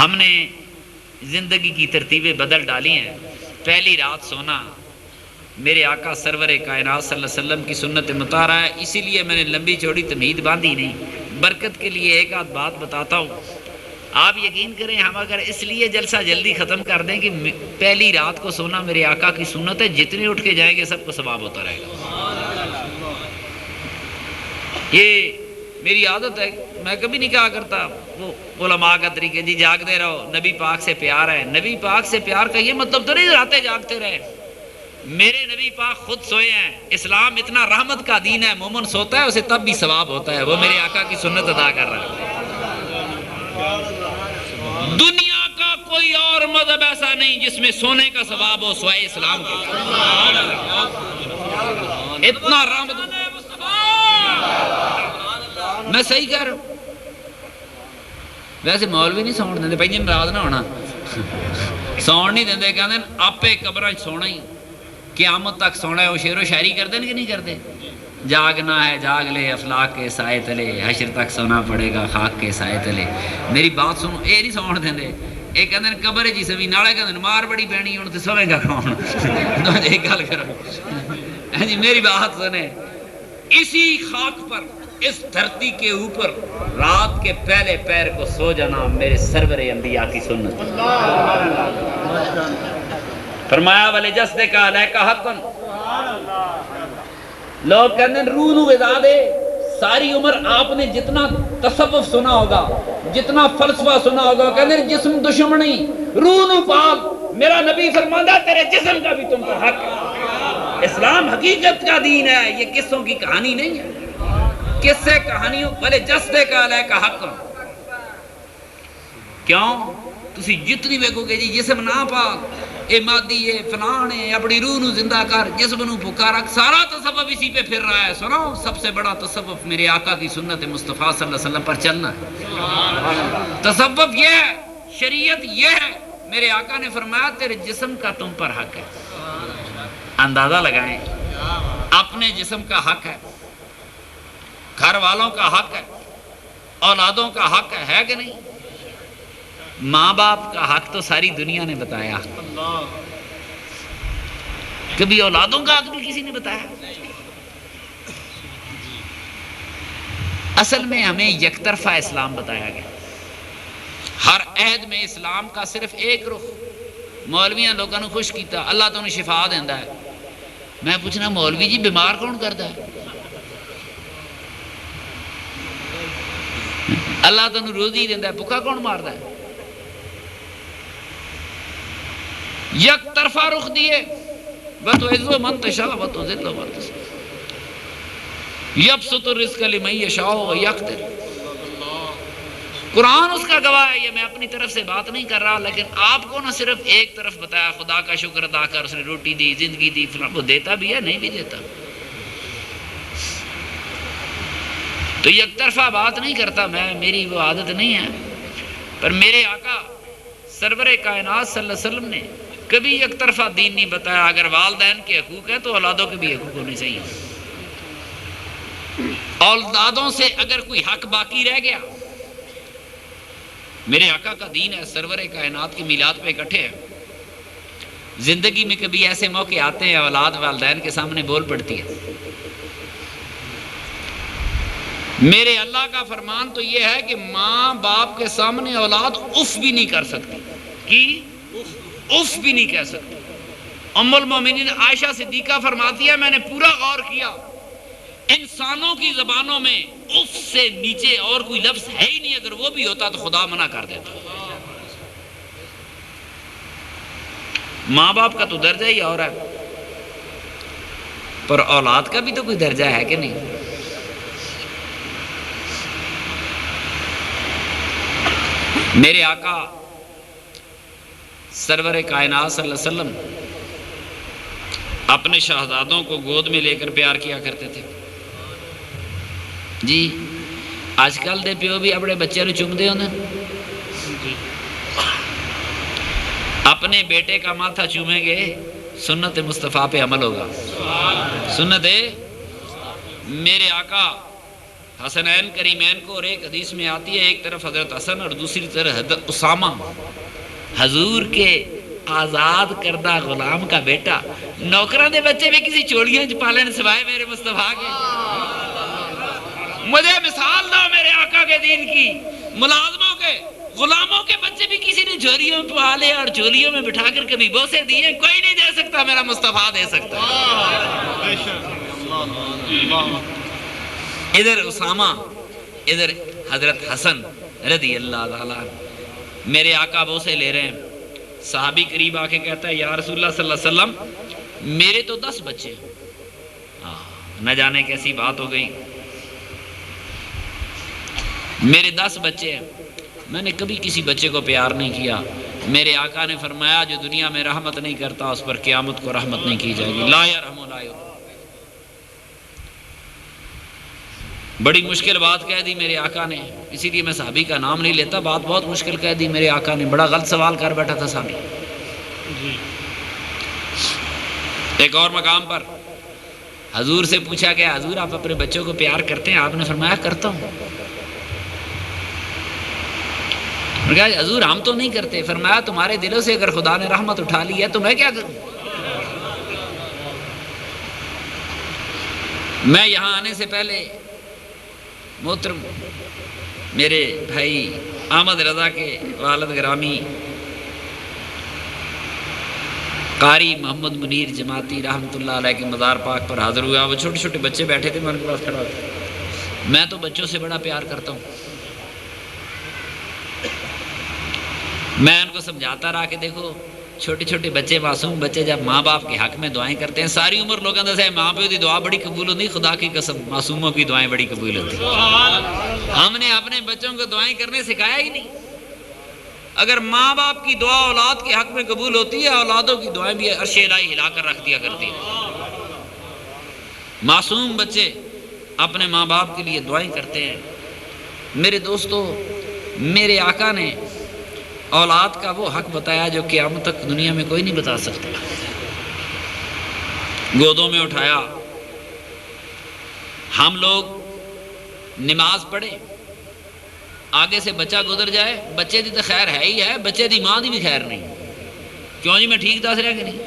ہم نے زندگی کی ترتیبیں بدل ڈالی ہیں. پہلی رات سونا میرے آقا سرور کائنات صلی اللہ علیہ وسلم کی سنت مطالعہ ہے، اسی لیے میں نے لمبی چوڑی تمہید باندھی نہیں. برکت کے لیے ایک آدھ بات بتاتا ہوں. آپ یقین کریں ہم اگر اس لیے جلسہ جلدی ختم کر دیں کہ پہلی رات کو سونا میرے آقا کی سنت ہے، جتنے اٹھ کے جائیں گے سب کو ثواب ہوتا رہے گا. یہ میری عادت ہے، میں کبھی نہیں کہا کرتا وہ علماء کا طریقہ جی جاگتے رہو نبی پاک سے پیار ہے. نبی پاک سے پیار کا یہ مطلب تو نہیں راتیں جاگتے رہے. میرے نبی پاک خود سوئے ہیں. اسلام اتنا رحمت کا دین ہے، مومن سوتا ہے اسے تب بھی ثواب ہوتا ہے. وہ میرے آقا کی سنت ادا کر رہا ہے. دنیا کا کوئی اور مذہب ایسا نہیں جس میں سونے کا ثواب ہو سوائے اسلام کے. اتنا رحمت. میں صحیح کہہ رہا ہوں. ویسے مولوی نہیں سون دیں پہ ناراض نہ ہونا. سون نہیں دیں کہ آپ قبر سونا ہی قیامت تک سونا ہے. وہ شعر و شاعری کرتے ہیں کہ نہیں کرتے؟ جاگنا ہے جاگ لے افلاق کے سائے تلے، حشر تک سونا پڑے گا خاک کے سائے تلے. میری بات سنو، یہ نہیں سون دیں. یہ کہتے ہیں قبر جی سوی نالے کہتے ہیں مار بڑی پینی ہوں تو سویں گا کون. ایک گل کرو جی میری بات سنیں. اسی خاک پر اس دھرتی کے اوپر رات کے پہلے پیر کو سو جانا میرے سرور انبیاء کی سنت. فرمایا والے جسدے کا علیہ کا حقن. لوگ کہتے ہیں روح نو غذا دے. ساری عمر آپ نے جتنا تصوف سنا ہوگا، جتنا فلسفہ سنا ہوگا، کہتے ہیں جسم دشمنی روح نو پال. میرا نبی فرماتا تیرے جسم کا بھی تم پر حق ہے. اسلام حقیقت کا دین ہے، یہ قصوں کی کہانی نہیں ہے. قصے کہانیوں والے جسدے کا علیہ کا حق. کیوں؟ تسی جتنی ویکھو گے جی جسم نہ پاک، اے مادی ہے فلان ہے، اپنی روح نو زندہ کر، جسم نو پکا رکھ. سارا تصوف اسی پہ پھر رہا ہے. سنو سب سے بڑا تصوف میرے آقا کی سنت مصطفیٰ صلی اللہ علیہ وسلم پر چلنا ہے. تصوف یہ ہے، شریعت یہ ہے. میرے آقا نے فرمایا تیرے جسم کا تم پر حق ہے. اندازہ لگائیں، اپنے جسم کا حق ہے، گھر والوں کا حق ہے، اولادوں کا حق ہے کہ نہیں؟ ماں باپ کا حق تو ساری دنیا نے بتایا، کبھی اولادوں کا حق بھی کسی نے بتایا؟ اصل میں ہمیں یک طرفہ اسلام بتایا گیا. ہر عہد میں اسلام کا صرف ایک رخ. مولویاں لوگوں نے خوش کیتا اللہ تو انہیں شفا دینا ہے. میں پوچھنا مولوی جی بیمار کون کرتا ہے؟ اللہ تو انہیں روزی دینا ہے، بھوکا کون مارتا ہے؟ یک طرفہ رخ دیے. وَتُعِزُّ مَن تَشَاءُ وَتُذِلُّ مَن تَشَاءُ يَبْسُطُ الرِّزْقَ لِمَن يَشَاءُ وَيَقْدِرُ. قرآن اس کا گواہ ہے. یہ میں اپنی طرف سے بات نہیں کر رہا، لیکن آپ کو نہ صرف ایک طرف بتایا خدا کا شکر ادا کر، اس نے روٹی دی، زندگی دی، وہ دیتا بھی ہے نہیں بھی دیتا. تو یک طرفہ بات نہیں کرتا میں، میری وہ عادت نہیں ہے. پر میرے آقا سرور کائنات صلی اللہ علیہ وسلم نے کبھی یک طرفہ دین نہیں بتایا. اگر والدین کے حقوق ہیں تو اولادوں کے بھی حقوق ہونے چاہیے. اولادوں سے اگر کوئی حق باقی رہ گیا، میرے آقا کا دین ہے، سرور کائنات کی میلاد پہ اکٹھے ہیں. زندگی میں کبھی ایسے موقع آتے ہیں اولاد والدین کے سامنے بول پڑتی ہے. میرے اللہ کا فرمان تو یہ ہے کہ ماں باپ کے سامنے اولاد اف بھی نہیں کر سکتی. کی اف بھی نہیں کہہ سکتی. ام المومنین عائشہ صدیقہ فرماتی ہے میں نے پورا غور کیا، انسانوں کی زبانوں میں اف سے نیچے اور کوئی لفظ ہے ہی نہیں. اگر وہ بھی ہوتا تو خدا منع کر دیتا. ماں باپ کا تو درجہ ہی اور ہے، پر اولاد کا بھی تو کوئی درجہ ہے کہ نہیں؟ میرے آقا سرور کائنات صلی اللہ علیہ وسلم اپنے شہزادوں کو گود میں لے کر پیار کیا کرتے تھے. جی آج کل دے پیو بھی اپنے بچے نو چوم دے ہوندے، اپنے بیٹے کا ماتھا چومیں گے سنت مصطفیٰ پہ عمل ہوگا. سنت میرے آقا حسنین کریمین کو، اور ایک حدیث میں آتی ہے ایک طرف حضرت حسن اور دوسری طرف حضرت اسامہ، حضور کے آزاد کردہ غلام کا بیٹا۔ نوکران دے بچے بھی کسی چوڑیاں چ پالن سوائے میرے مصطفیٰ کے۔ مجھے مثال دو میرے آقا کے دین کی، ملازموں کے، غلاموں کے بچے بھی کسی نے جھولیوں میں پالے اور جھولیوں میں بٹھا کر کبھی بوسے دیے؟ کوئی نہیں دے سکتا، میرا مصطفیٰ دے سکتا ہے۔ ادھر اسامہ، ادھر حضرت حسن رضی اللہ تعالیٰ عنہ، میرے آقا بوسے لے رہے ہیں۔ صحابی قریب آ کے کہتا ہے یا رسول اللہ صلی اللہ علیہ وسلم میرے تو 10 بچے ہیں۔ نہ جانے کیسی بات ہو گئی، میرے 10 بچے ہیں، میں نے کبھی کسی بچے کو پیار نہیں کیا۔ میرے آقا نے فرمایا جو دنیا میں رحمت نہیں کرتا اس پر قیامت کو رحمت نہیں کی جائے گی۔ لا یرحم لا یرحم۔ بڑی مشکل بات کہہ دی میرے آقا نے، اسی لیے میں صحابی کا نام نہیں لیتا، بات بہت مشکل کہہ دی میرے آقا نے، بڑا غلط سوال کر بیٹھا تھا صحابی۔ ایک اور مقام پر حضور سے پوچھا گیا حضور آپ اپنے بچوں کو پیار کرتے ہیں؟ آپ نے فرمایا کرتا ہوں۔ کہا حضور ہم تو نہیں کرتے۔ فرمایا تمہارے دلوں سے اگر خدا نے رحمت اٹھا لی ہے تو میں کیا کروں؟ میں یہاں آنے سے پہلے محترم میرے بھائی احمد رضا کے والد گرامی قاری محمد منیر جماعتی رحمۃ اللہ علیہ کے مزار پاک پر حاضر ہوا۔ وہ چھوٹے چھوٹے بچے بیٹھے تھے، میں ان کے پاس کھڑا تھا۔ میں تو بچوں سے بڑا پیار کرتا ہوں۔ میں ان کو سمجھاتا رہا کہ دیکھو چھوٹے چھوٹے بچے، معصوم بچے جب ماں باپ کے حق میں دعائیں کرتے ہیں، ساری عمر لوگوں نے ماں پیو کی دعا بڑی قبول ہوتی، خدا کی قسم معصوموں کی دعائیں بڑی قبول ہوتی۔ ہم نے اپنے بچوں کو دعائیں کرنے سکھایا ہی نہیں۔ اگر ماں باپ کی دعا اولاد کے حق میں قبول ہوتی ہے، اولادوں کی دعائیں بھی عرش الہی ہلا کر رکھ دیا کرتی ہیں۔ معصوم بچے اپنے ماں باپ کے لیے دعائیں کرتے ہیں۔ میرے دوستو، میرے آقا نے اولاد کا وہ حق بتایا جو قیامت تک دنیا میں کوئی نہیں بتا سکتا۔ گودوں میں اٹھایا، ہم لوگ نماز پڑھے، آگے سے بچہ گزر جائے، بچے دی تو خیر ہے ہی ہے، بچے دی ماں دی بھی خیر نہیں۔ کیوں جی میں ٹھیک دس رہا کہ نہیں؟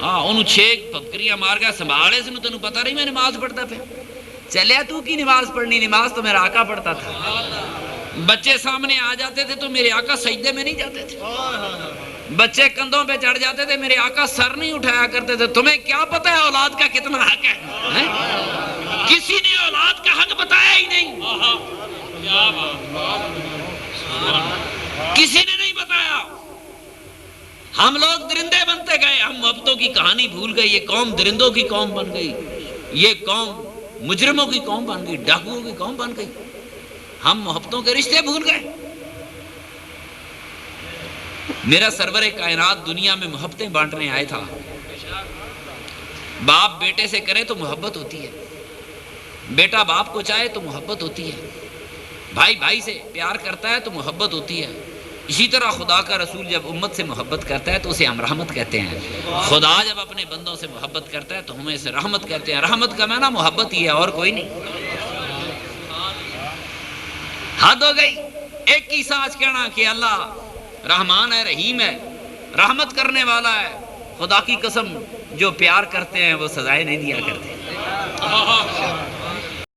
ہاں انہوں 6 پھپکریاں مار گیا سنبھالے سے تینوں پتہ نہیں میں نماز پڑھتا پہ چلیا تو کی نماز پڑھنی؟ نماز تو میرا آقا پڑھتا تھا۔ بچے سامنے آ جاتے تھے تو میرے آقا سجدے میں نہیں جاتے تھے، بچے کندھوں پہ چڑھ جاتے تھے، میرے آقا سر نہیں اٹھایا کرتے تھے۔ تمہیں کیا پتہ ہے اولاد کا کتنا حق ہے؟ کسی نے اولاد کا حق بتایا ہی نہیں، کسی نے نہیں بتایا۔ ہم لوگ درندے بنتے گئے، ہم محبتوں کی کہانی بھول گئے۔ یہ قوم درندوں کی قوم بن گئی، یہ قوم مجرموں کی قوم بن گئی، ڈاکوؤں کی قوم بن گئی۔ ہم محبتوں کے رشتے بھول گئے۔ میرا سرور کائنات دنیا میں محبتیں بانٹنے آیا تھا۔ باپ بیٹے سے کرے تو محبت ہوتی ہے، بیٹا باپ کو چاہے تو محبت ہوتی ہے، بھائی بھائی سے پیار کرتا ہے تو محبت ہوتی ہے۔ اسی طرح خدا کا رسول جب امت سے محبت کرتا ہے تو اسے ہم رحمت کہتے ہیں۔ خدا جب اپنے بندوں سے محبت کرتا ہے تو ہمیں اسے رحمت کہتے ہیں۔ رحمت کا معنی محبت ہی ہے اور کوئی نہیں۔ حد ہو گئی ایک ہی سانچ کہنا کہ اللہ رحمان ہے، رحیم ہے، رحمت کرنے والا ہے۔ خدا کی قسم جو پیار کرتے ہیں وہ سزائیں نہیں دیا کرتے۔